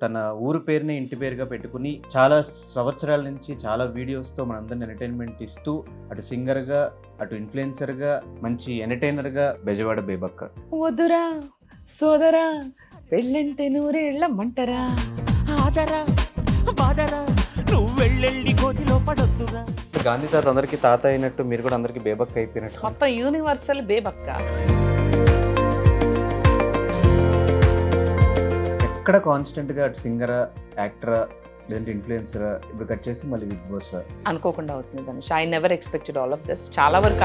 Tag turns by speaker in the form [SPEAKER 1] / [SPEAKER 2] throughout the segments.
[SPEAKER 1] తన ఊరు పేరుని ఇంటి పేరుగా పెట్టుకుని చాలా సంవత్సరాల నుంచి చాలా వీడియోస్తో మనందరిని ఎంటర్టైన్మెంట్ ఇస్తూ అటు సింగర్గా అటు ఇన్ఫ్లుయెన్సర్గా మంచి ఎంటర్టైనర్గా బెజవాడ బేబక్క.
[SPEAKER 2] వద్దురా సోదరా పెళ్ళంటే నూరేళ్ళమ్మంటరా
[SPEAKER 3] ఆదరా బాదరా నువ్వు వెళ్ళెళ్ళి గోతిలో పడొద్దురా.
[SPEAKER 1] గాంధీ తాత అందరికీ తాత అయినట్టు మీరు కూడా అందరికీ బేబక్క అయిపోయినట్టు.
[SPEAKER 2] మొత్తం యూనివర్సల్ బేబక్క.
[SPEAKER 1] ఎక్కడ కాన్స్టెంట్గా అటు సింగరా యాక్టరా లేదంటే ఇన్ఫ్లుయెన్సరా ఇప్పుడు కట్ చేసి మళ్ళీ బిగ్ బాస్
[SPEAKER 2] అనుకోకుండా అవుతుంది Dhanush. I never expected all of this. చాలా వరకు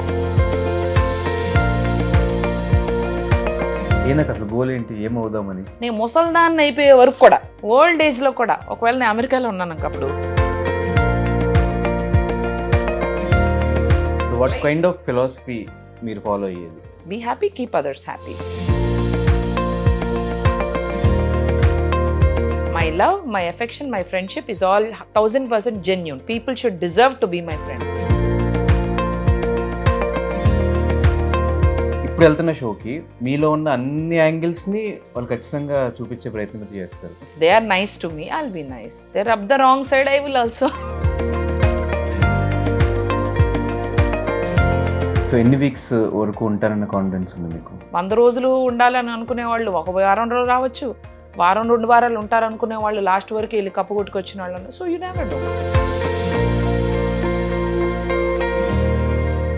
[SPEAKER 1] నాకు అసలు గోల్ ఏంటి, ఏమవుదామని?
[SPEAKER 2] నేను ముసల్దాన్ని అయిపోయే వరకు కూడా, ఓల్డ్ ఏజ్ లో కూడా, ఒకవేళ నేను అమెరికాలో ఉన్నాను అప్పుడు.
[SPEAKER 1] వాట్ కైండ్ ఆఫ్ ఫిలాసఫీ మీరు ఫాలో అయ్యేది?
[SPEAKER 2] Be happy, keep others happy. My love, my affection, my friendship is all 1000% genuine. People should deserve to be my friend.
[SPEAKER 1] ఇప్పుడు వెళ్తున్న షోకి మీలో ఉన్న అన్ని యాంగిల్స్ని వాళ్ళు ఖచ్చితంగా చూపించే ప్రయత్నం చేస్తారు.
[SPEAKER 2] If they are nice to me, I'll be nice. They're up the wrong side, I will also.
[SPEAKER 1] So ఎన్ని వీక్స్ వరకు ఉంటారన్న కాన్ఫిడెన్స్ ఉంది మీకు?
[SPEAKER 2] 100 రోజులు ఉండాలని అనుకునే వాళ్ళు ఒక వారం రోజులు రావచ్చు, వారం 2 వారాలు ఉంటారు అనుకునే వాళ్ళు లాస్ట్ వరకు వెళ్ళి కప్పు కొట్టుకొచ్చిన వాళ్ళు. So you never do.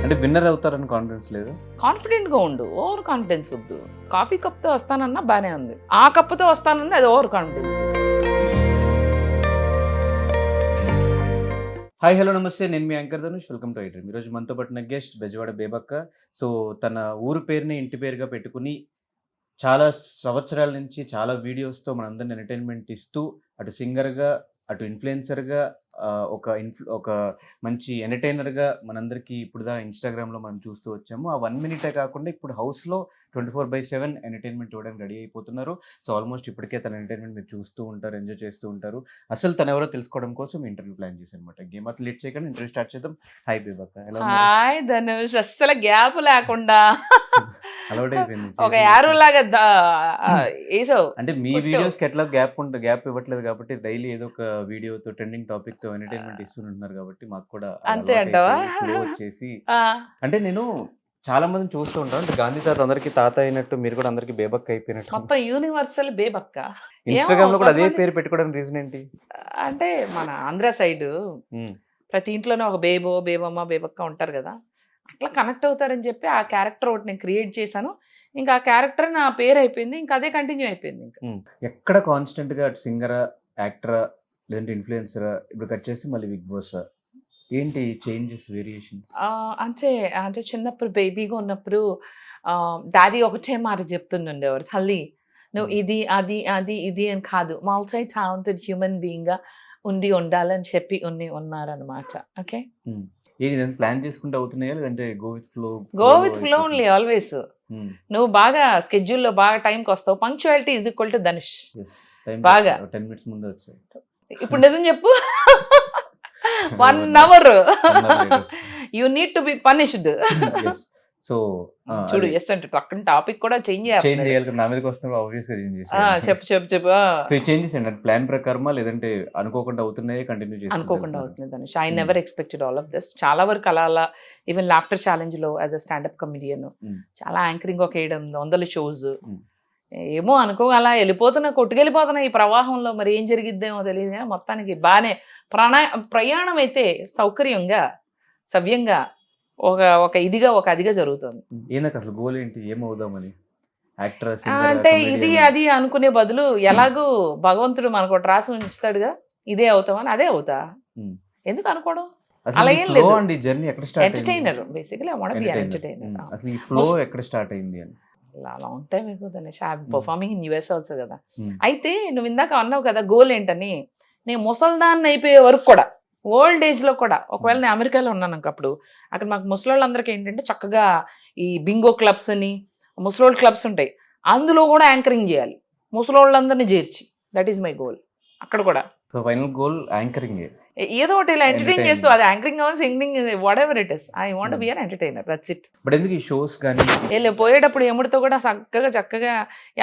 [SPEAKER 1] అంటే విన్నర్ అవుతారని కాన్ఫిడెన్స్ లేదు?
[SPEAKER 2] కాన్ఫిడెంట్గా ఉండు, ఓవర్ కాన్ఫిడెన్స్ వద్దు. కాఫీ కప్తో వస్తానన్నా బాగానే ఉంది, ఆ కప్పుతో వస్తానన్నా అది ఓవర్ కాన్ఫిడెన్స్.
[SPEAKER 1] హాయ్ హలో నమస్తే, నేను మీ anchor Dhanush. Welcome to iDream. ఈరోజు మనతో పాటున్న గెస్ట్ బెజవాడ బేబక్క. సో తన ఊరు పేరుని ఇంటి పేరుగా పెట్టుకుని చాలా సంవత్సరాల నుంచి చాలా వీడియోస్తో మనందరిని ఎంటర్టైన్మెంట్ ఇస్తూ అటు సింగర్గా అటు ఇన్ఫ్లుయెన్సర్గా ఒక మంచి ఎంటర్టైనర్గా మనందరికీ ఇప్పుడుదా ఇన్స్టాగ్రామ్లో మనం చూస్తూ వచ్చాము. ఆ 1 మినిటే కాకుండా ఇప్పుడు హౌస్లో 24/7 ఎంటర్టైన్మెంట్ ఇవ్వడానికి రెడీ అయిపోతున్నారు. సో ఆల్మోస్ట్ ఇప్పటికే తన ఎంటర్టైన్మెంట్ మీరు చూస్తూ ఉంటారు, ఎంజాయ్ చేస్తూ ఉంటారు. అసలు తను ఎవరో తెలుసుకోవడం కోసం ఇంటర్వ్యూ ప్లాన్ చేశాను అనమాట. గేమ్ అతను లేట్ చేయకుండా ఇంటర్వ్యూ స్టార్ట్ చేద్దాం. హాయ్ బేబక్క.
[SPEAKER 2] హాయ్ ధనుష్. అస్సలు గ్యాప్ లేకుండా
[SPEAKER 1] అలవాటు అయిపోయింది.
[SPEAKER 2] ఒక యారో లాగా వేసావు.
[SPEAKER 1] అంటే మీ వీడియోస్కి ఎట్లా గ్యాప్ ఇవ్వట్లేదు కాబట్టి డైలీ ఏదో ఒక వీడియోతో ట్రెండింగ్ టాపిక్ తో ఎంటర్టైన్మెంట్ ఇస్తుంటున్నారు కాబట్టి మాకు కూడా
[SPEAKER 2] అంతే అంటావా?
[SPEAKER 1] వచ్చేసి అంటే నేను చాలా మందిని చూస్తూ ఉంటాను. అంటే గాంధీ తాత అందరికీ తాత అయినట్టు మీరు కూడా అందరికీ బేబక్క అయిపోయినట్టు.
[SPEAKER 2] మొత్తం యూనివర్సల్ బేబక్క.
[SPEAKER 1] ఇన్స్టాగ్రామ్ లో కూడా అదే పేరు పెట్టుకోవడానికి రీజన్ ఏంటి?
[SPEAKER 2] అంటే మన ఆంధ్ర సైడ్ ప్రతి ఇంట్లోనే ఒక బేబో, బేబమ్మ, బేబక్క ఉంటారు కదా, అట్లా కనెక్ట్ అవుతారని చెప్పి ఆ క్యారెక్టర్ ఒకటి నేను క్రియేట్ చేశాను. ఇంకా ఆ క్యారెక్టర్ నా పేరు అయిపోయింది, ఇంకా అదే కంటిన్యూ అయిపోయింది. ఇంకా
[SPEAKER 1] ఎక్కడ కాన్స్టెంట్ గా సింగరా యాక్టరా లేదంటే ఇన్ఫ్లుయెన్సరా ఇప్పుడు కట్ చేసి మళ్ళీ బిగ్ బాస్ ఏంటి చేంజెస్, వేరియేషన్స్?
[SPEAKER 2] అంటే చిన్నప్పుడు బేబీగా ఉన్నప్పుడు డాడీ ఒకటే మాట చెప్తుండేవారు, తల్లి నువ్వు ఇది అది అది ఇది అని కాదు, మల్టీ టాలెంటెడ్ హ్యూమన్ బీయింగ్ గా ఉండాలని చెప్పి ఉన్నారనమాట. ఓకే,
[SPEAKER 1] ఏంటి ప్లాన్ చేసుకుంటే అవుతున్నాయా లేదంటే go with flow
[SPEAKER 2] only always. నువ్వు బాగా స్కెడ్యూల్లో బాగా టైంకి వస్తావు. Punctuality is equal to Dhanush. బాగా
[SPEAKER 1] 10 minutes ముందు వచ్చాయి.
[SPEAKER 2] ఇప్పుడు నిజం చెప్పు, 1 hour you need to be punished.
[SPEAKER 1] So
[SPEAKER 2] చూడు, ఎస్ అంటే పక్కన టాపిక్ కూడా చేంజ్
[SPEAKER 1] చేయాలి. నా మీదకి వస్తున్నా ఆబ్వియస్గా చేంజ్ చేయాలి.
[SPEAKER 2] చెప్పు.
[SPEAKER 1] సో చేంజెస్ ఏంటంటే ప్లాన్ ప్రకారమా లేదంటే అనుకోకుండా అవుతున్నాయి కంటిన్యూ చేసి?
[SPEAKER 2] అనుకోకుండా అవుతుంది Dhanush. I never expected all of this. చాలా వరకు అలా ఈవెన్ లాఫ్టర్ ఛాలెంజ్ లో యాజ్ అ స్టాండప్ కమెడియన్ చాలా యాంకరింగ్ ఒక 700 షోస్ ఏమో అనుకో అలా కొట్టుకెళ్ళిపోతున్నా ఈ ప్రవాహంలో. మరి ఏం జరిగిద్దేమో తెలియదు. మొత్తానికి బాగానే ప్రయాణం అయితే సౌకర్యంగా సవ్యంగా ఒక ఇదిగా ఒక అదిగా జరుగుతుంది.
[SPEAKER 1] నాకు అసలు గోల్ ఏంటి, ఏమవుదామని?
[SPEAKER 2] అంటే ఇది అది అనుకునే బదులు ఎలాగూ భగవంతుడు మనకు ఒకటి రాసి ఉంచుతాడుగా, ఇదే అవుతామని అదే అవుతా. ఎందుకు అనుకోవడం? అలా ఏం లేదు. Entertainer basically. I want be an entertainer.
[SPEAKER 1] అసలు ఈ ఫ్లో ఎక్కడ స్టార్ట్ అయింది అని?
[SPEAKER 2] లాంగ్ టైం ఎక్కువ Dhanush. Performing in US also కదా. అయితే నువ్వు ఇందాక అన్నావు కదా గోల్ ఏంటని. నేను ముసల్దాన్ని అయిపోయే వరకు కూడా, ఓల్డ్ ఏజ్ లో కూడా, ఒకవేళ నేను అమెరికాలో ఉన్నాను అప్పుడు, అక్కడ మాకు ముసలోళ్ళందరికీ ఏంటంటే చక్కగా ఈ బింగో క్లబ్స్ అని ముసలోళ్ళ క్లబ్స్ ఉంటాయి, అందులో కూడా యాంకరింగ్ చేయాలి ముసలోళ్ళందరినీ చేర్చి. That is my goal. అక్కడ కూడా
[SPEAKER 1] సో ఫైనల్ గోల్ యాంకరింగ్.
[SPEAKER 2] ఏదో ఒకటి ఇలా ఎంటర్టైన్
[SPEAKER 1] Entertain.
[SPEAKER 2] చేస్తూ, అది యాంకరింగ్ కావాలి, singing, what ever it is, I want be an entertainer, that's it.
[SPEAKER 1] But ఎందుకు ఈ షోస్ కానీ
[SPEAKER 2] పోయేటప్పుడు ఎముడితో కూడా చక్కగా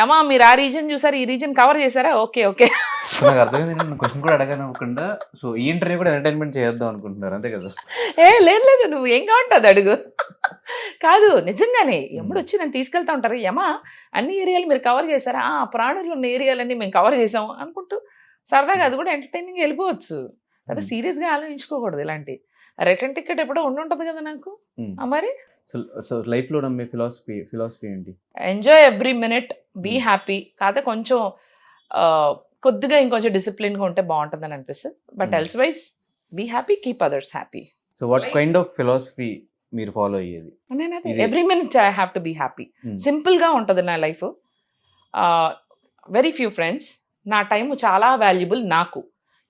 [SPEAKER 2] ఏమా మీరు ఆ రీజన్ చూసారు, ఈ రీజన్ కవర్ చేశారా, ఓకే ఓకే.
[SPEAKER 1] నాకు అర్థమైంది. నేను క్వశ్చన్ కూడా అడగనుకుండా సో ఈ ఇంటర్వ్యూ కూడా ఎంటర్టైన్మెంట్ చేద్దాం అనుకుంటున్నారు అంతే కదా?
[SPEAKER 2] లేదు నువ్వు ఏం కావంటుంది అడుగు. కాదు నిజంగానే ఎప్పుడు వచ్చి నన్ను తీసుకెళ్తా ఉంటారు, యమా అన్ని ఏరియాలు మీరు కవర్ చేశారా, ప్రాణులు ఉన్న ఏరియాలన్నీ మేము కవర్ చేసాం అనుకుంటూ సరదాగా అది కూడా ఎంటర్టైనింగ్ వెళ్ళిపోవచ్చు. అదే సీరియస్గా ఆలోచించుకోకూడదు ఇలాంటి. రిటర్న్ టికెట్ ఎప్పుడో ఉండుంటుంది కదా నాకు. మరి
[SPEAKER 1] సో లైఫ్లో నమ్మే ఫిలాసఫీ ఏంటి?
[SPEAKER 2] Enjoy every minute, be happy. కాకపోతే కొంచెం కొద్దిగా ఇంకొంచెం డిసిప్లిన్గా ఉంటే బాగుంటుందని అనిపిస్తుంది. But elsewise be happy, keep others happy.
[SPEAKER 1] So what kind of philosophy మీరు ఫాలో అయ్యేది?
[SPEAKER 2] నేనైతే every minute I have to be happy. సింపుల్గా ఉంటుంది నా లైఫ్. Very few friends. నా టైం చాలా వాల్యుబుల్ నాకు.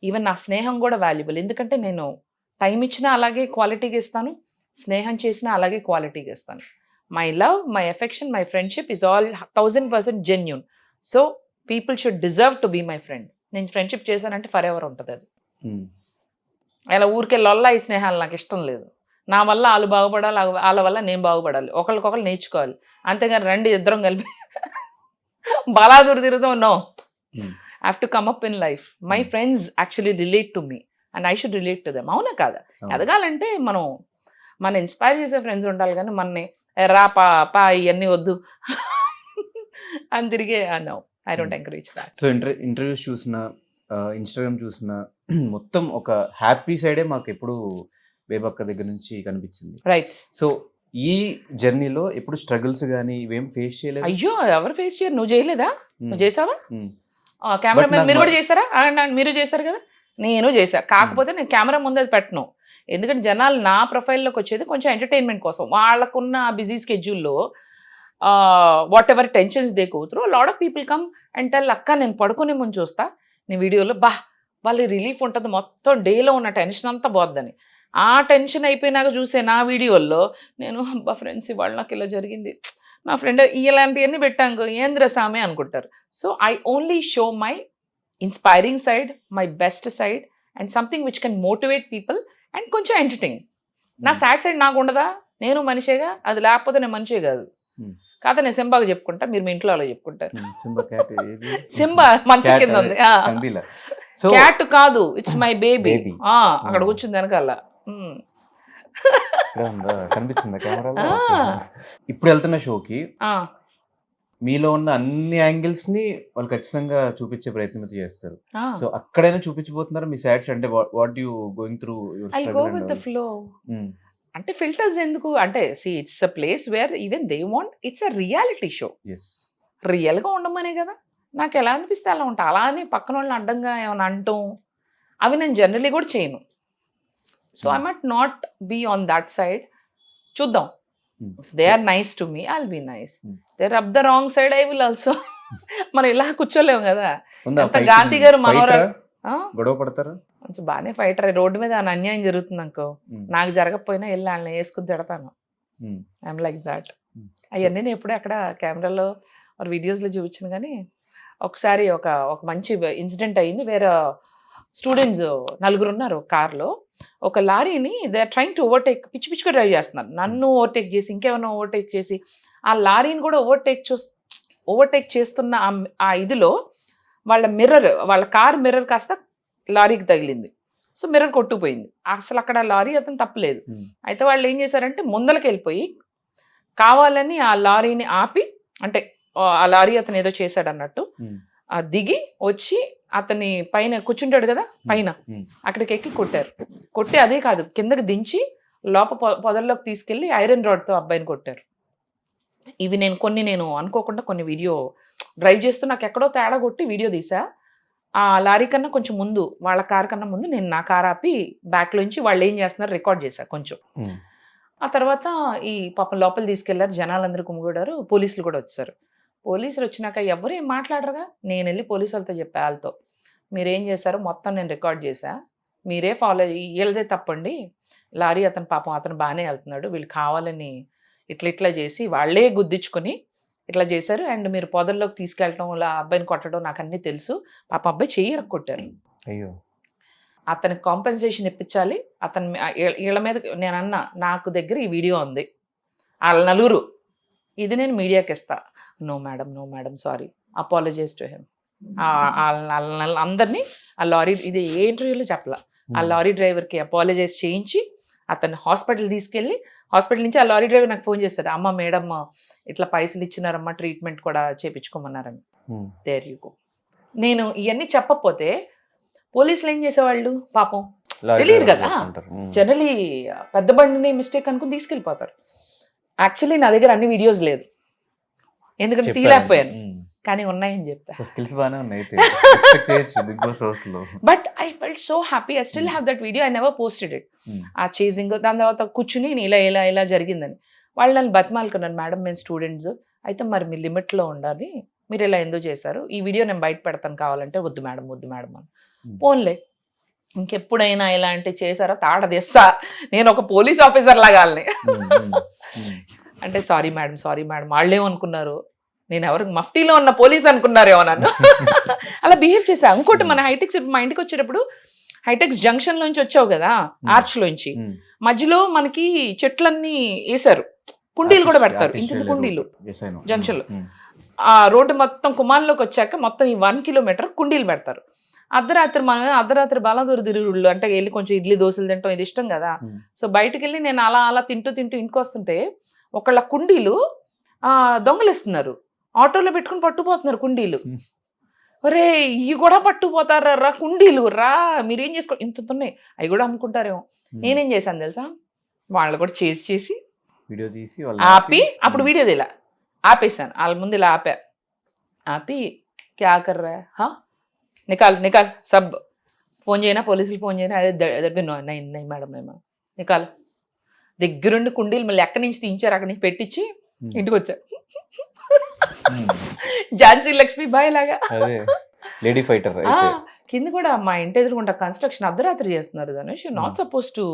[SPEAKER 2] ఈవెన్ నా స్నేహం కూడా వాల్యుబుల్. ఎందుకంటే నేను టైం ఇచ్చినా అలాగే క్వాలిటీగా ఇస్తాను, స్నేహం చేసినా అలాగే క్వాలిటీగా ఇస్తాను. My love, my affection, my friendship is all 1000% genuine. So people should deserve to be my friend. నేను ఫ్రెండ్షిప్ చేశానంటే ఫర్ ఎవర్ ఉంటుంది అది. అలా ఊరికే లొల్లా ఈ స్నేహాలు నాకు ఇష్టం లేదు. నా వల్ల వాళ్ళు బాగుపడాలి, వాళ్ళ వల్ల నేను బాగుపడాలి, ఒకరికొకరు నేర్చుకోవాలి. అంతేగాని రండి ఇద్దరం కలిపి బలాదూరు తిరుగుతాం. No, I have to come up in life. My friends actually relate to me and I should relate to them. అవునా కాదా? ఎదగాలంటే మన ఇన్స్పైర్ చేసే ఫ్రెండ్స్ ఉండాలి, కానీ మనని రా పా ఇవన్నీ వద్దు అని తిరిగే no, I don't encourage that.
[SPEAKER 1] So interviews చూసినా, ఇన్స్టాగ్రామ్ చూసినా మొత్తం ఒక హ్యాపీ సైడే మాకు ఎప్పుడు బేబక్క దగ్గర నుంచి కనిపించింది.
[SPEAKER 2] రైట్.
[SPEAKER 1] సో ఈ జర్నీలో ఎప్పుడు స్ట్రగుల్స్ కానీ ఇవేం ఫేస్ చేయలేదు?
[SPEAKER 2] అయ్యో ఎవరు ఫేస్ చేయరు. నువ్వు చేయలేదా? నువ్వు చేసావా? కెమెరామెన్ మీరు కూడా చేస్తారా? మీరు చేస్తారు కదా, నేను చేశా. కాకపోతే నేను కెమెరా ముందు అది పెట్టను. ఎందుకంటే జనాలు నా ప్రొఫైల్లోకి వచ్చేది కొంచెం ఎంటర్టైన్మెంట్ కోసం. వాళ్ళకున్న బిజీ స్కెడ్యూల్లో whatever tensions they go through, lot of people come and tell అక్క నేను పడుకునే ముందు చూస్తా నీ వీడియోలో, వాళ్ళకి రిలీఫ్ ఉంటుంది, మొత్తం డేలో ఉన్న టెన్షన్ అంతా పోద్దని. ఆ టెన్షన్ అయిపోయినాక చూసే నా వీడియోల్లో నేను ఫ్రెండ్స్ ఇవాళ నాకు ఇలా జరిగింది, నా ఫ్రెండ్ ఇలాంటివన్నీ పెట్టాను ఏంద్ర సామే అనుకుంటారు. So I only show my inspiring side, my best side and something which can motivate people and కొంచెం ఎంటర్టైన్. నా సాడ్ సైడ్ నాకు ఉండదా? నేను మనిషేగా, అది లేకపోతే నేను మనిషే కాదు. కాకపోతే నేను సింబాగా చెప్పుకుంటా, మీరు మీ ఇంట్లో అలా చెప్పుకుంటారు. సింబా మంచి కింద ఉంది, క్యాట్ కాదు, ఇట్స్ మై బేబీ. అక్కడ కూర్చుంది వెనకాల.
[SPEAKER 1] కనిపించిందా కెమెరాలో? ఇప్పుడు వెళ్తున్న షోకి మీలో ఉన్న అన్ని యాంగిల్స్ ని వాళ్ళు ఖచ్చితంగా చూపించే ప్రయత్నం అయితే చేస్తారు. సో అక్కడైనా చూపించబోతున్నారు మీ సాడ్స్? అంటే what you going through your
[SPEAKER 2] I go with the flow. అంటే ఫిల్టర్స్ ఎందుకు అంటే, see it's a place where even they want, it's a reality show. రియల్గా ఉండమనే కదా. నాకు ఎలా అనిపిస్తే అలా ఉంటా. అలా అని పక్కన వాళ్ళని అడ్డంగా ఏమైనా అంటాం అవి నేను జనరలీ కూడా చేయను. So I must not be on that side. చూద్దాం. If they are nice to me, I'll be nice. They rub the wrong side, I will also. మనం ఇలా కూర్చోలేము కదా. గాంధీ గారు మనోరాలు
[SPEAKER 1] గొడవ పడతారా?
[SPEAKER 2] కొంచెం బాగానే ఫైటర్. రోడ్డు మీద అన్యాయం జరుగుతుంది అనుకో, నాకు జరగకపోయినా వెళ్ళి వాళ్ళని వేసుకుని తిడతాను. I'm like that. అవన్నీ నేను ఎప్పుడే అక్కడ కెమెరాలో వీడియోస్లో చూపించాను. కానీ ఒకసారి ఒక మంచి ఇన్సిడెంట్ అయ్యింది. వేరే స్టూడెంట్స్ 4 ఉన్నారు కార్లో. ఒక లారీని they are trying to overtake, పిచ్చిగా డ్రైవ్ చేస్తున్నారు. నన్ను ఓవర్టేక్ చేసి ఇంకేమన్నా ఓవర్టేక్ చేసి ఆ లారీని కూడా ఓవర్టేక్ చేస్తున్న ఆ ఇదిలో వాళ్ళ కార్ మిర్రర్ కాస్త లారీకి తగిలింది. సో మిర్రర్ కొట్టుకుపోయింది. అసలు అక్కడ లారీ అతను తప్పలేదు. అయితే వాళ్ళు ఏం చేశారంటే ముందలకి వెళ్ళిపోయి కావాలని ఆ లారీని ఆపి, అంటే ఆ లారీ అతను ఏదో చేశాడు అన్నట్టు దిగి వచ్చి అతని పైన కూర్చుంటాడు కదా పైన, అక్కడికి ఎక్కి కొట్టారు. కొట్టి అదే కాదు కిందకి దించి పొదల్లోకి తీసుకెళ్ళి ఐరన్ రాడ్తో అబ్బాయిని కొట్టారు. ఇవి నేను అనుకోకుండా కొన్ని వీడియో డ్రైవ్ చేస్తూ నాకు ఎక్కడో తేడా కొట్టి వీడియో తీసా. ఆ లారీ కన్నా కొంచెం ముందు, వాళ్ళ కార్ కన్నా ముందు నేను నా కార్ ఆపి బ్యాక్లోంచి వాళ్ళు ఏం చేస్తున్నారు రికార్డ్ చేశా కొంచెం. ఆ తర్వాత ఈ పాపం లోపల తీసుకెళ్లారు, జనాలందరూ కుమ్ముగూడారు, పోలీసులు కూడా వచ్చారు. పోలీసులు వచ్చినాక ఎవరు ఏం మాట్లాడరుగా. నేను వెళ్ళి పోలీసు వాళ్ళతో చెప్పా, వాళ్ళతో మీరేం చేశారో మొత్తం నేను రికార్డ్ చేశా, మీరే ఫాలో వీళ్ళదే తప్పండి, లారీ అతను పాపం అతను బాగానే వెళ్తున్నాడు, వీళ్ళు కావాలని ఇట్లా చేసి వాళ్ళే గుద్దించుకొని ఇట్లా చేశారు. అండ్ మీరు పొదల్లోకి తీసుకెళ్ళటం, అబ్బాయిని కొట్టడం నాకు అన్నీ తెలుసు. పాప అబ్బాయి చెయ్యి కొట్టారు.
[SPEAKER 1] అయ్యో
[SPEAKER 2] అతనికి కాంపెన్సేషన్ ఇప్పించాలి. అతని వీళ్ళ మీద నేను అన్నా, నాకు దగ్గర ఈ వీడియో ఉంది, వాళ్ళ నలుగురు, ఇది నేను మీడియాకి ఇస్తా. No madam sorry, apologise to him. అందరినీ ఆ లారీ, ఇది ఏ ఇంటర్వ్యూలో చెప్పలా, ఆ లారీ డ్రైవర్కి అపాలజైజ్ చేయించి అతన్ని హాస్పిటల్ తీసుకెళ్ళి, హాస్పిటల్ నుంచి ఆ లారీ డ్రైవర్ నాకు ఫోన్ చేస్తాడు, అమ్మ మేడం ఇట్లా పైసలు ఇచ్చినారమ్మా, ట్రీట్మెంట్ కూడా చేయించుకోమన్నారని. There you go. నేను ఇవన్నీ చెప్పకపోతే పోలీసులు ఏం చేసేవాళ్ళు పాపం తెలియదు కదా, జనరలీ పెద్ద బండిని మిస్టేక్ అనుకుని తీసుకెళ్ళిపోతారు. యాక్చువల్లీ నా దగ్గర అన్ని వీడియోస్ లేదు, ఎందుకంటే తీయలేకపోయాను, కానీ ఉన్నాయని చెప్పా.
[SPEAKER 1] స్కిల్స్ బాగానే ఉన్నాయి.
[SPEAKER 2] But I felt so happy, I still have that video, I never posted it. ఆ చేసింగ్, దాని తర్వాత కూర్చుని ఇలా జరిగిందని వాళ్ళు నన్ను బతిమాలుకున్నాను, మేడం మేము స్టూడెంట్స్ అయితే మరి మీ లిమిట్లో ఉండాలి, మీరు ఇలా ఎందుకు చేశారు, ఈ వీడియో నేను బయట పెడతాను కావాలంటే, వద్దు మేడం అని. పోన్లే, ఇంకెప్పుడైనా ఇలాంటి చేశారా తాట తెస్తా, నేను ఒక పోలీస్ ఆఫీసర్ లాగాలని. అంటే సారీ మేడం వాళ్ళేమనుకున్నారు, నేను ఎవరికి మఫ్టీలో ఉన్న పోలీస్ అనుకున్నారేమో నన్ను. అలా బిహేవ్ చేశా. ఇంకోటి, మన హైటెక్స్ మా ఇంటికి వచ్చేటప్పుడు హైటెక్స్ జంక్షన్ లోంచి వచ్చావు కదా, ఆర్చ్ లోంచి మధ్యలో మనకి చెట్లన్నీ వేసారు, కుండీలు కూడా పెడతారు, ఇంత కుండీలు జంక్షన్ లో. ఆ రోడ్డు మొత్తం కుమాన్లోకి వచ్చాక మొత్తం ఈ 1 కిలోమీటర్ కుండీలు పెడతారు. అర్ధరాత్రి బాలాదూరు తిరుగుళ్ళు అంటే వెళ్ళి కొంచెం ఇడ్లీ దోశలు తింటాం, ఇది ఇష్టం కదా. సో బయటకు వెళ్ళి నేను అలా తింటూ ఇంటికి వస్తుంటే ఒకళ్ళ కుండీలు దొంగలిస్తున్నారు, ఆటోలో పెట్టుకుని పట్టుకుపోతున్నారు కుండీలు. ఒరే ఇవి కూడా పట్టుకుపోతారా కుండీలు, రా మీరేం చేసుకో, ఇంత ఉన్నాయి, అవి కూడా అమ్ముకుంటారేమో. నేనేం చేశాను తెలుసా, వాళ్ళు కూడా చేసి
[SPEAKER 1] వీడియో తీసి
[SPEAKER 2] ఆపి, అప్పుడు వీడియో ఇలా ఆపేసాను, వాళ్ళ ముందు ఇలా ఆపి క్యా కర్ రా హా, నికాల్ సబ్, ఫోన్ చేయనా పోలీసులు, ఫోన్ చేయనా, అదే నై మేడం నికాల్. దగ్గరుండి కుండీలు మళ్ళీ ఎక్కడి నుంచి తీయించారు, అక్కడి నుంచి పెట్టించి ఇంటికి వచ్చారు. ఝాన్సీ లక్ష్మీబాయి లాగా
[SPEAKER 1] లేడీ ఫైటర్.
[SPEAKER 2] కింద కూడా మా ఇంటి ఎదురుకుండా కన్స్ట్రక్షన్ అర్ధరాత్రి చేస్తున్నారు Dhanush. Not suppose to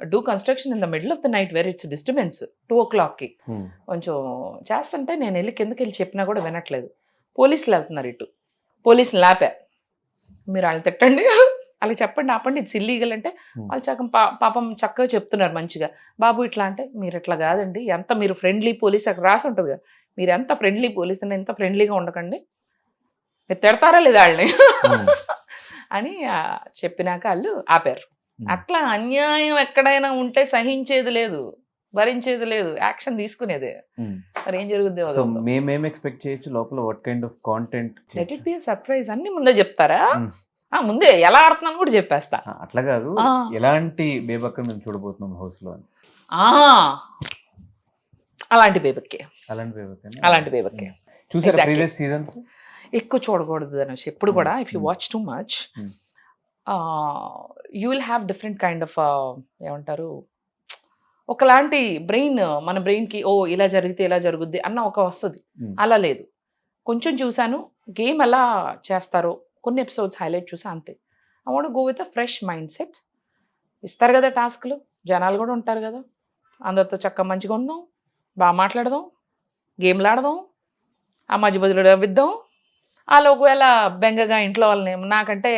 [SPEAKER 2] do construction in the middle of the night where it's disturbance. 2 o'clockకి కొంచెం చేస్తుంటే నేను వెళ్ళి కిందకి వెళ్ళి చెప్పినా కూడా వినట్లేదు. పోలీసులు వెళ్తున్నారు ఇటు, పోలీసులు లాపా, మీరు వాళ్ళు తిట్టండి, వాళ్ళకి చెప్పండి ఆపండి, ఇట్స్ ఇల్లీగల్ అంటే వాళ్ళు పాపం చక్కగా చెప్తున్నారు మంచిగా. బాబు ఇట్లా అంటే, మీరు ఇట్లా కాదండి, ఎంత మీరు ఫ్రెండ్లీ పోలీస్ అక్కడ రాసి ఉంటుంది కదా, మీరు ఎంత ఫ్రెండ్లీ పోలీస్ అంటే ఎంత ఫ్రెండ్లీగా ఉండకండి, మీరు తిడతారా లేదా వాళ్ళని అని చెప్పినాక వాళ్ళు ఆపారు. అట్లా అన్యాయం ఎక్కడైనా ఉంటే సహించేది లేదు, భరించేది లేదు, యాక్షన్ తీసుకునేదే. మరి ఏం జరుగుద్ది,
[SPEAKER 1] మేమేం ఎక్స్పెక్ట్ చేయొచ్చు లోపల, what kind of content,
[SPEAKER 2] let it be a surprise. అన్ని ముందే చెప్తారా, ముందే ఎలా ఆడుతున్నాను కూడా చెప్పేస్తా.
[SPEAKER 1] అట్లా కాదు, ఎలాంటి బేబక్క మేము చూడబోతున్నాం హౌస్ లో అని.
[SPEAKER 2] అలాంటి బేబక్కే
[SPEAKER 1] చూసారా ప్రీవియస్ సీజన్స్?
[SPEAKER 2] ఎక్కువ చూడకూడదు ధనుష్ ఎప్పుడు కూడా. If you watch too much you will have different kind of ఏమంటారు, ఒకలాంటి బ్రెయిన్, మన బ్రెయిన్కి ఓ ఇలా జరిగితే ఇలా జరుగుద్ది అన్న ఒక వస్తుంది. అలా లేదు, కొంచెం చూశాను గేమ్ ఎలా చేస్తారో, కొన్ని ఎపిసోడ్స్ హైలైట్ చూసా అంతే. I want go with a fresh mind set. ఇస్తారు కదా టాస్క్లు, జనాలు కూడా ఉంటారు కదా, అందరితో చక్కగా మంచిగా ఉందాం, బాగా మాట్లాడదాం, గేమ్లు ఆడదాం, ఆ మధ్య బదులు నవ్విద్దాం. వాళ్ళు ఒకవేళ బెంగగా ఇంట్లో వాళ్ళని, నాకంటే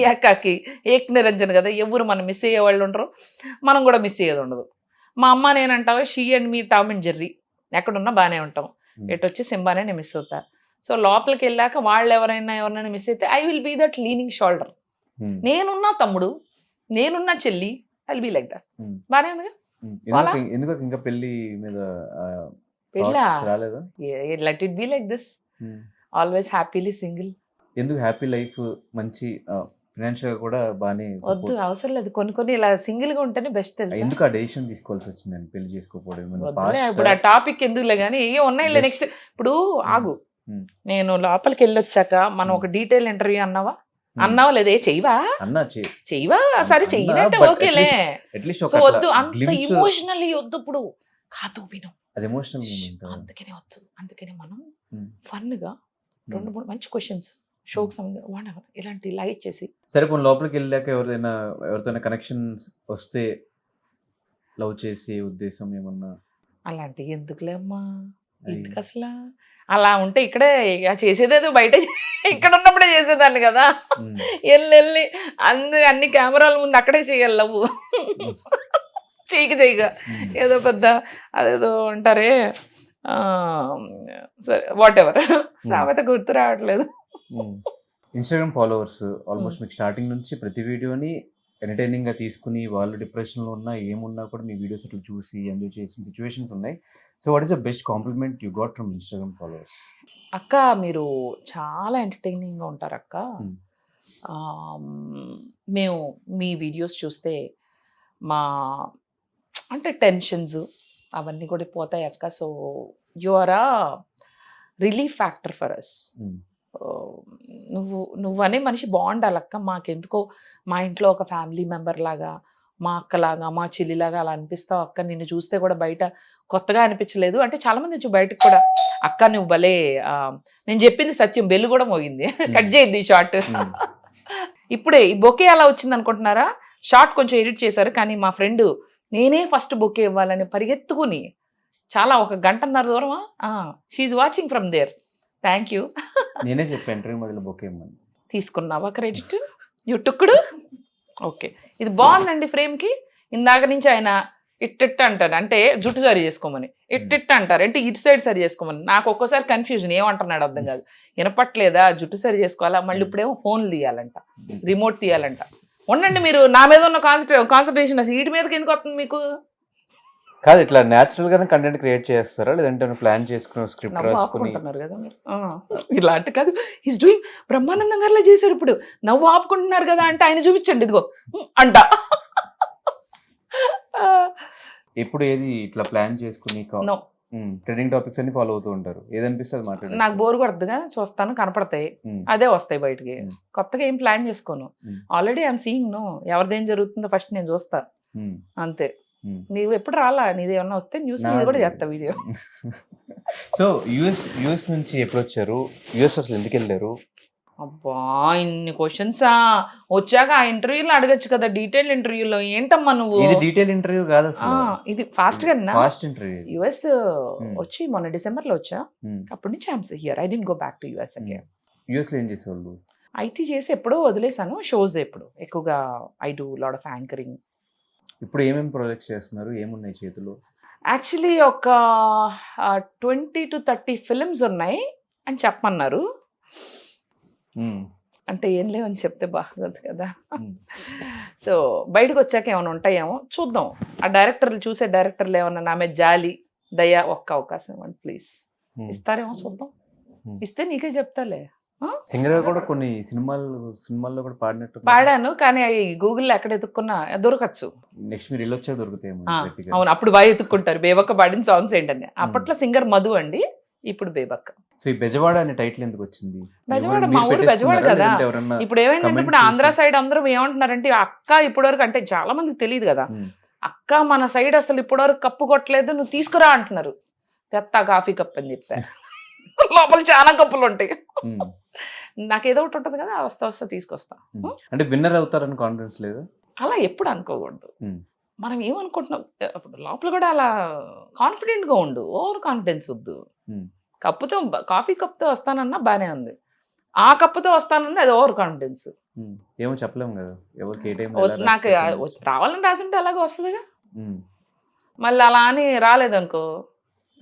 [SPEAKER 2] ఏకాకి ఏక్ నిరంజన్ కదా, ఎవరు మనం మిస్ అయ్యే వాళ్ళు ఉండరు, మనం కూడా మిస్ అయ్యేది ఉండదు. మా అమ్మ నేనంటావా she and me Tom and Jerry, ఎక్కడున్నా బాగానే ఉంటాం, ఎటు వచ్చి సింబానే నేను మిస్ అవుతా. సో లోపలికి వెళ్ళాక వాళ్ళు ఎవరైనా మిస్ అయితే I will be that leaning shoulder. నేనున్నా తమ్ముడు, నేనున్నా చెల్లి, I will be like that. బాగానే ఉందిగా.
[SPEAKER 1] ఎందుకు ఇంకా పెళ్లి మీద
[SPEAKER 2] let it be like this, always happily single.
[SPEAKER 1] ఎందుకు హ్యాపీ లైఫ్, మంచి ఫైనాన్షియల్ గా కూడా బాగానే
[SPEAKER 2] వద్దు, అవసరం లేదు, కొన్ని ఇలా సింగిల్ గా ఉంటేనే బెస్ట్ తెలుసు.
[SPEAKER 1] ఎందుకు ఆ డెసిషన్ తీసుకోవాల్సి వచ్చింది పెళ్లి చేసుకోకపోవడం?
[SPEAKER 2] ఇప్పుడు ఆ టాపిక్ ఎందుకులే కానీ, ఏ ఉన్నాయిలే నెక్స్ట్. ఇప్పుడు ఆగు, నేను లోపలికి వెళ్ళొచ్చాక మనం ఒక డీటెయిల్ ఇంటర్వ్యూ అన్నావా లేదా, చెయ్యవా సరే చెయ్యనంటే ఓకేలే. సో వద్దు అంత ఇమోషనల్లీ వద్దు ఇప్పుడు, కాదు విను, అందుకనే మనం ఫన్ గా 2-3 మంచి క్వశ్చన్స్ షోకి సంబంధించి ఇలాంటి లైట్ చేసి.
[SPEAKER 1] సరే పోనీ లోపలికి వెళ్ళాక ఎవరితోనే కనెక్షన్స్ వస్తే లవ్ చేసే ఉద్దేశం ఏమన్నా?
[SPEAKER 2] అలాంటి ఎందుకులే అమ్మా, ఎందుకు అసలు అలా ఉంటే ఇక్కడే ఇక చేసేదేదో బయట ఇక్కడ ఉన్నప్పుడే చేసేదాన్ని కదా.
[SPEAKER 1] ఉమ్,
[SPEAKER 2] వెళ్ళి అన్ని కెమెరాల ముందు అక్కడే చేయాలి లవ్వు. చేయగా
[SPEAKER 1] ఉమ్,
[SPEAKER 2] ఏదో పెద్ద అదేదో అంటారే సరే వాట్ ఎవర్ సామెత గుర్తు రావట్లేదు.
[SPEAKER 1] ఇన్స్టాగ్రామ్ ఫాలోవర్స్ ఆల్మోస్ట్ మీకు స్టార్టింగ్ నుంచి ప్రతి వీడియోని ఎంటర్టైనింగ్ గా తీసుకుని వాళ్ళు డిప్రెషన్ లో ఉన్నా ఏమున్నా కూడా మీ వీడియోస్ అట్లా చూసి ఎంజాయ్ చేసిన సిచ్యువేషన్స్ ఉన్నాయి. So what is the best compliment you got from Instagram followers?
[SPEAKER 2] అక్క మీరు చాలా ఎంటర్టైనింగ్గా ఉంటారు అక్క.
[SPEAKER 1] Hmm.
[SPEAKER 2] మేము మీ వీడియోస్ చూస్తే మా అంటే టెన్షన్స్ అవన్నీ కూడా పోతాయి అక్క. సో యు ఆర్ ఆ రిలీఫ్ ఫ్యాక్టర్ ఫర్ అస్. నువ్వనే మనిషి బాగుండాలక్క. మాకెందుకో మా ఇంట్లో ఒక ఫ్యామిలీ మెంబర్ లాగా, మా అక్కలాగా, మా చెల్లిలాగా అలా అనిపిస్తావు అక్క. నిన్ను చూస్తే కూడా బయట కొత్తగా అనిపించలేదు. అంటే చాలామంది వచ్చి బయటకు కూడా అక్క నువ్వు భలే నేను చెప్పింది సత్యం, బెల్లు కూడా మోగింది. కట్ చేయద్దు ఈ షార్ట్. ఇప్పుడే ఈ బొకే అలా వచ్చింది అనుకుంటున్నారా? షార్ట్ కొంచెం ఎడిట్ చేశారు, కానీ మా ఫ్రెండ్ నేనే ఫస్ట్ బొకే ఇవ్వాలని పరిగెత్తుకుని చాలా ఒక గంటన్నర దూరమా she's watching from there. Thank you.
[SPEAKER 1] నేనే చెప్పాను ఇంటర్వ్యూ మొదలు బొకే ఇమ్మని.
[SPEAKER 2] తీసుకున్నావా క్రెడిట్? యూటుక్కుడు. ఓకే, ఇది బాగుందండి ఫ్రేమ్కి. ఇందాక నుంచి ఆయన ఇట్టిట్ట అంటారు, అంటే జుట్టు సరి చేసుకోమని. ఇట్టిట్ట అంటారు అంటే ఇటు సైడ్ సరి చేసుకోమని. నాకు ఒక్కోసారి కన్ఫ్యూజన్, ఏమంటున్నాడు అర్థం కాదు. వినపట్లేదా? జుట్టు సరి చేసుకోవాలా, మళ్ళీ ఇప్పుడేమో ఫోన్లు తీయాలంట, రిమోట్ తీయాలంట. ఉండండి, మీరు నా మీద ఉన్న కాన్సన్ట్రేషన్ అసలు వీటి మీదకి ఎందుకు వస్తుంది మీకు?
[SPEAKER 1] కాదు, ఇట్లా న్యాచురల్ గానే కంటెంట్ క్రియేట్ చేస్తారా, లేదంటే ప్లాన్ చేసుకుని స్క్రిప్ట్
[SPEAKER 2] నవ్వు
[SPEAKER 1] రాసుకుని?
[SPEAKER 2] ఆపుకుంటున్నారు కదా మీరు. ఇలాంటి కాదు, ఈజ్ డూయింగ్ బ్రహ్మానందం గారిలా చేశారు. ఇప్పుడు నవ్వు ఆపుకుంటున్నారు కదా అంటే ఆయన చూపించండి ఇదిగో అంట.
[SPEAKER 1] ఎప్పుడు ఏది ఇట్లా ప్లాన్ చేసుకుని
[SPEAKER 2] నో,
[SPEAKER 1] ట్రెండింగ్ టాపిక్స్ అన్ని ఫాలో అవుతూ ఉంటారు, ఏదనిపిస్తుంది మాట్లాడారు?
[SPEAKER 2] నాకు బోర్ కొడుతుందిగా, చూస్తాను, కనపడతాయి, అదే వస్తాయి బయటికి. కొత్తగా ఏం ప్లాన్ చేసుకోను. ఆల్రెడీ ఐఎమ్ సీయింగ్ నో, ఎవరిదేం జరుగుతుందో ఫస్ట్ నేను చూస్తా, అంతే. నీవు ఎప్పుడు రాలా, నీది ఏమన్నా వస్తే న్యూస్ మీద కూడా చేస్తా వీడియో.
[SPEAKER 1] సో యుఎస్ నుంచి ఎప్పుడు వచ్చారు? యుఎస్ అసలు ఎందుకు వెళ్ళారు?
[SPEAKER 2] అబ్బా, ఇన్ని క్వశ్చన్సా? వచ్చాక ఆ ఇంటర్వ్యూలో అడగచ్చు కదా, డీటెయిల్ ఇంటర్వ్యూలో. ఏంటమ్మా నువ్వు?
[SPEAKER 1] ఇది డీటెయిల్ ఇంటర్వ్యూ కాదు అసలు,
[SPEAKER 2] ఇది ఫాస్ట్ గా
[SPEAKER 1] ఫాస్ట్ ఇంటర్వ్యూ.
[SPEAKER 2] యుఎస్ వచ్చి మొన్న డిసెంబర్ లో వచ్చా. అప్పటి నుంచి I'm here. I didn't go back to US again.
[SPEAKER 1] US లో ఏం చేసేవాళ్ళు?
[SPEAKER 2] ఐటీ చేసి ఎప్పుడో వదిలేసాను. షోస్ ఎప్పుడు ఎక్కువగా I do lot of anchoring.
[SPEAKER 1] ఇప్పుడు ఏమేమి ప్రాజెక్ట్స్ చేస్తున్నారు, ఏమున్నాయి చేతిలో?
[SPEAKER 2] యాక్చువల్లీ ఒక 20 to 30 ఫిల్మ్స్ ఉన్నాయి అని చెప్పమన్నారు. అంటే ఏం లేవని చెప్తే బాగోదు కదా. సో బయటకు వచ్చాక ఏమైనా ఉంటాయేమో చూద్దాం. ఆ డైరెక్టర్లు చూసే డైరెక్టర్లు ఏమన్నా నా మీద జాలి, దయ, ఒక్క అవకాశం ఇవ్వండి ప్లీజ్. ఇస్తారేమో చూద్దాం. ఇస్తే నీకే చెప్తాలే.
[SPEAKER 1] సింగర్ గా కూడా కొన్ని సినిమాల్లో కూడా
[SPEAKER 2] పాడాను, కానీ అవి గూగుల్లో ఎక్కడ ఎత్తుక్కున్నా దొరకచ్చు.
[SPEAKER 1] నెక్స్ట్ మీరు వెళ్ళొచ్చా దొరుకుతాయేమో.
[SPEAKER 2] అవును, అప్పుడు బాగా ఎత్తుక్కుంటారు బేబక్క పాడిన సాంగ్స్ ఏంటని. అప్పట్లో సింగర్ మధు అండి, ఇప్పుడు బేబక్క.
[SPEAKER 1] సో ఈ బెజవాడ అనే టైటిల్ ఎందుకు వచ్చింది?
[SPEAKER 2] బెజవాడ మా ఊరు బెజవాడ కదా. ఇప్పుడు ఏమైందంటే ఇప్పుడు ఆంధ్ర సైడ్ అందరూ ఏమంటున్నారంటే అక్క ఇప్పటివరకు, అంటే చాలా మందికి తెలియదు కదా, అక్క మన సైడ్ అసలు ఇప్పటివరకు కప్పు కొట్టలేదు, నువ్వు తీసుకురా అంటున్నారు. తెత్తా కాఫీ కప్ అని చెప్పా. లోపల చాలా కప్పులు ఉంటాయి. నాకు ఏదో ఒకటి ఉంటుంది కదా, వస్తా తీసుకొస్తా.
[SPEAKER 1] అంటే విన్నర్ అవుతారని కాన్ఫిడెన్స్ లేదు?
[SPEAKER 2] అలా ఎప్పుడు అనుకోకూడదు. మనం ఏమనుకుంటున్నాం అప్పుడు లోపల కూడా అలా కాన్ఫిడెంట్ గా ఉండు, ఓవర్ కాన్ఫిడెన్స్ వద్దు. కప్పుతో కాఫీ కప్తో వస్తానన్నా బానే ఉంది, ఆ కప్పుతో వస్తానన్నా అది ఓవర్ కాన్ఫిడెన్స్.
[SPEAKER 1] ఏమో చెప్పలేము కదా ఎవరికి ఏ టైం.
[SPEAKER 2] నాకు రావాలని రాసింటే అలాగే వస్తుందిగా. మళ్ళీ అలా అని రాలేదనుకో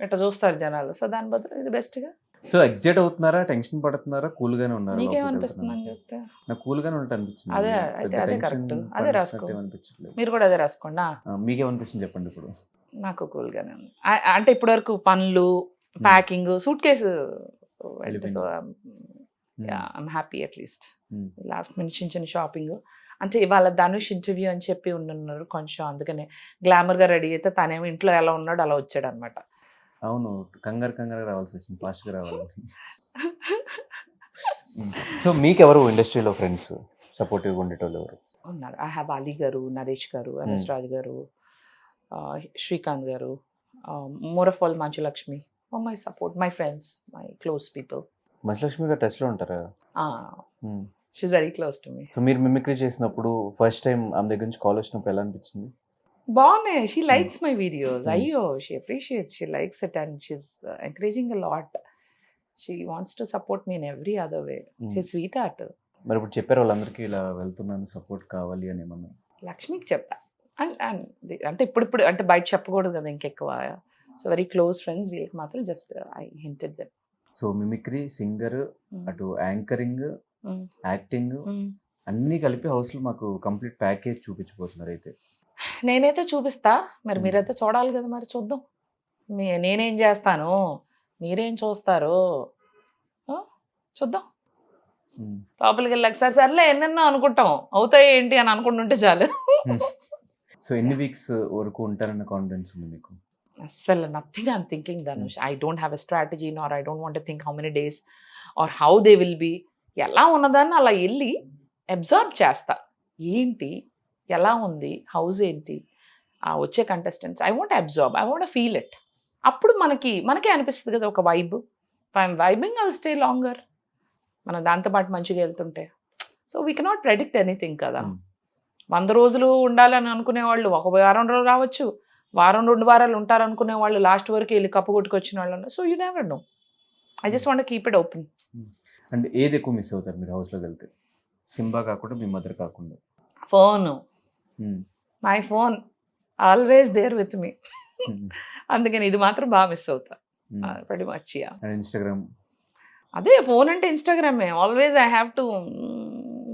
[SPEAKER 2] ఇట్లా చూస్తారు జనాలు. సో దాని బదులు ఇది బెస్ట్గా.
[SPEAKER 1] సో ఎగ్జైట్ అవుతున్నారా, టెన్షన్ పడుతున్నారా, కూల్ గానే ఉన్నారా?
[SPEAKER 2] నీకేమనిపిస్తుంది అని చూస్తే?
[SPEAKER 1] నాకు కూల్ గానే ఉంటా అనిపించింది.
[SPEAKER 2] అదే అయితే అదే కరెక్ట్, అదే రాసుకో. మీరు కూడా అదే రాసుకోండి.
[SPEAKER 1] మీకేమనిపించింది చెప్పండి ఇప్పుడు?
[SPEAKER 2] నాకు కూల్ గానే ఉంది. అంటే ఇప్పటి వరకు పనులు, packing, suit case, so I'm happy at least. Last minute చిన్న షాపింగ్. అంటే ఇవాళ ధనుష్ ఇంటర్వ్యూ అని చెప్పి ఉన్నారు కొంచెం, అందుకనే గ్లామర్గా రెడీ అయితే తనేమో ఇంట్లో ఎలా ఉన్నాడు అలా వచ్చాడు అనమాట.
[SPEAKER 1] అవును, కంగారు రావాల్సి వచ్చింది, ఫాస్ట్గా రావాలి. సో మీకు ఎవరు ఇండస్ట్రీలో ఫ్రెండ్స్ సపోర్టివ్గా ఉండేటోళ్ళు ఎవరు
[SPEAKER 2] ఉన్నారు? ఐ హ్యావ్ అలీ గారు, నరేష్ గారు, ఎంఎస్ రాజు గారు, శ్రీకాంత్ గారు, more of all Manchu Lakshmi. My support, my friends, my close people.
[SPEAKER 1] Manchu Lakshmi గారు టచ్లో ఉంటారా?
[SPEAKER 2] She's very close to me.
[SPEAKER 1] So మీరు మిమిక్రీ చేసినప్పుడు ఫస్ట్ టైం ఆమె దగ్గర నుంచి కాల్ వచ్చినప్పుడు ఎలా అనిపించింది?
[SPEAKER 2] బాగున్నాయి. She likes my videos. అయ్యో, she appreciates, she likes it and she's encouraging a lot. She wants to support me in every other way. She sweetheart.
[SPEAKER 1] మరి ఇప్పుడు చెప్పారు వాళ్ళందరికీ ఇలా వెళ్తున్నాను సపోర్ట్ కావాలి అని ఏమన్నా?
[SPEAKER 2] లక్ష్మికి చెప్పా. అంటే ఇప్పుడు అంటే బయట చెప్పకూడదు కదా ఇంకెక్కువ. సో వెరీ క్లోజ్ ఫ్రెండ్స్, వీళ్ళకి మాత్రం just I hinted them.
[SPEAKER 1] So mimicry, singer, అటు యాంకరింగ్, యాక్టింగ్ అన్నీ కలిపి హౌస్లో మాకు కంప్లీట్ ప్యాకేజ్ చూపించబోతున్నారు అయితే.
[SPEAKER 2] నేనైతే చూపిస్తా, మరి మీరైతే చూడాలి కదా, మరి చూద్దాం. నేనేం చేస్తాను, మీరేం చూస్తారు, చూద్దాం. లోపలికి వెళ్ళాక సర్లే ఎన్నెన్నో అనుకుంటాం, అవుతాయి ఏంటి అని అనుకుంటుంటే చాలు.
[SPEAKER 1] సో ఎన్ని వీక్స్ వరకు ఉంటారన్న కాన్ఫిడెన్స్ ఉంది మీకు?
[SPEAKER 2] అస్సలు nothing I'm thinking Dhanush. I don't have a strategy, nor I don't want to think how many days or how they will be. ఎలా ఉన్నదాన్ని అలా వెళ్ళి అబ్జర్వ్ చేస్తా, ఏంటి ఎలా ఉంది, హౌస్ ఏంటి, వచ్చే contestants. I want observe, I want feel it. అప్పుడు మనకే అనిపిస్తుంది కదా ఒక vibe. I'm vibing, I'll stay longer. మనం దాంతోపాటు మంచిగా వెళ్తుంటే. So we cannot predict anything కదా. 100 రోజులు ఉండాలని అనుకునే వాళ్ళు ఒక వారం రోజులు రావచ్చు, వారం 2 వారాలు ఉంటారనుకునే వాళ్ళు లాస్ట్ వరకు వెళ్ళి కప్పు కొట్టుకొచ్చిన వాళ్ళు. So you never know. I just want keep it open.
[SPEAKER 1] And ఏది ఎక్కువ మిస్ అవుతారు మీరు హౌస్లోకి వెళ్తే? సింబా కాకుండా, మీ మదర్ కాకుండా?
[SPEAKER 2] Phone, my phone always there with me. అందుకని ఇది మాత్రం బాగా మిస్ అవుతా. pretty much, yeah.
[SPEAKER 1] And Instagram?
[SPEAKER 2] అదే ఫోన్ అంటే ఇన్స్టాగ్రామే. Always I have to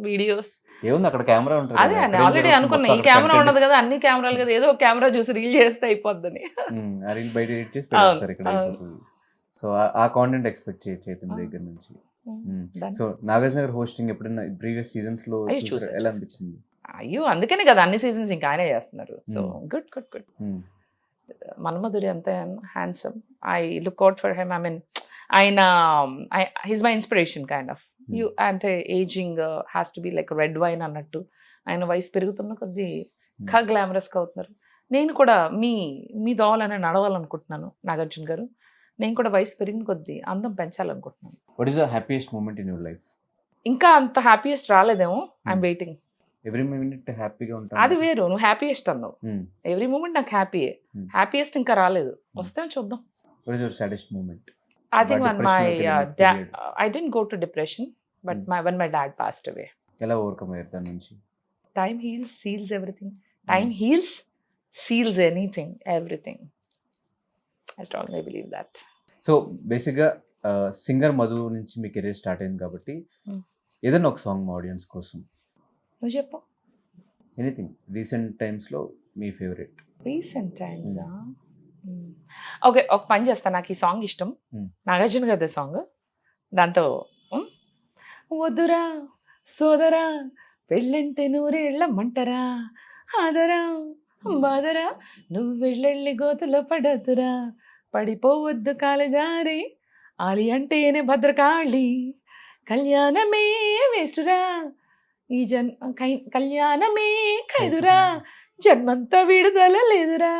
[SPEAKER 2] videos.
[SPEAKER 1] ఏముంది అక్కడ కెమెరా ఉంటుంది.
[SPEAKER 2] అదే అండి, ఆల్రెడీ అనుకున్నా ఈ కెమెరా ఉండదు కదా, అన్ని కెమెరాలు కదా, ఏదో కెమెరా చూసి రీల్ చేస్తే అయిపోద్దని.
[SPEAKER 1] రీల్ బయట ఎడిట్ చేసి పెట్టేస్తారు ఇక్కడ. సో ఆ కాంటెంట్ ఎక్స్పెక్ట్ చేయొచ్చు మీ దగ్గర నుంచి. సో నాగార్జున గారు హోస్టింగ్ ఎప్పుడైనా ప్రీవియస్ సీజన్స్ లో ఎలా అనిపించింది?
[SPEAKER 2] అయ్యో, అందుకనే కదా అన్ని సీజన్స్ ఇంకా ఆయనే చేస్తున్నారు. So good good good. మన్మధుడి అంత handsome. I look out for him. I mean ఆయన his my inspiration kind of. You అంటే ageing has to be like red wine అన్నట్టు. ఆయన వయసు పెరుగుతున్న కొద్దీ ఇంకా గ్లామరస్గా అవుతున్నారు. నేను కూడా మీ దోవలనే నడవాలనుకుంటున్నాను నాగార్జున గారు. నేను కూడా వయసు పెరిగిన కొద్దీ అందం పెంచాలనుకుంటున్నాను.
[SPEAKER 1] What is the happiest moment in your life?
[SPEAKER 2] ఇంకా అంత హ్యాపీయెస్ట్ రాలేదేమో. I'm waiting.
[SPEAKER 1] ఎవ్రీ మినిట్ హ్యాపీగా ఉంటాను.
[SPEAKER 2] అది వేరు, నువ్వు హ్యాపీయెస్ట్ అన్నావు. ఎవ్రీ మూమెంట్ నాకు హ్యాపీయే. హ్యాపీయెస్ట్ ఇంకా రాలేదు, వస్తే చూద్దాం.
[SPEAKER 1] What is your saddest moment?
[SPEAKER 2] I think when my dad, I didn't go to depression, but when my dad passed away.
[SPEAKER 1] ఎలా ఓవర్కమ్ అయ్యారు దాని నుంచి?
[SPEAKER 2] Time heals, seals everything. Time heals, seals anything, everything. I strongly believe that.
[SPEAKER 1] So బేసిక్గా singer Madhu నుంచి మీ career start అయింది కాబట్టి ఏదైనా ఒక సాంగ్ మా ఆడియన్స్ కోసం.
[SPEAKER 2] నువ్వు చెప్పు.
[SPEAKER 1] ఎనీథింగ్ రీసెంట్ టైమ్స్లో మీ ఫేవరెట్?
[SPEAKER 2] రీసెంట్ టైమ్స్ ఓకే, ఒక పని చేస్తా. నాకు ఈ సాంగ్ ఇష్టం, నాగార్జున గారి సాంగ్. దాంతో వద్దురా సోదరా పెళ్ళంటే నూరేళ్ళమంటరా, ఆదరా బాదరా నువ్వు వెళ్ళెళ్ళి గోతులో పడద్దురా, పడిపోవద్దు కాలజారి ఆలి అంటేనే భద్రకాళి, కళ్యాణమే వేస్తురా ఈ కళ్యాణమే ఖైదురా, జన్మంతా విడుదల లేదురా,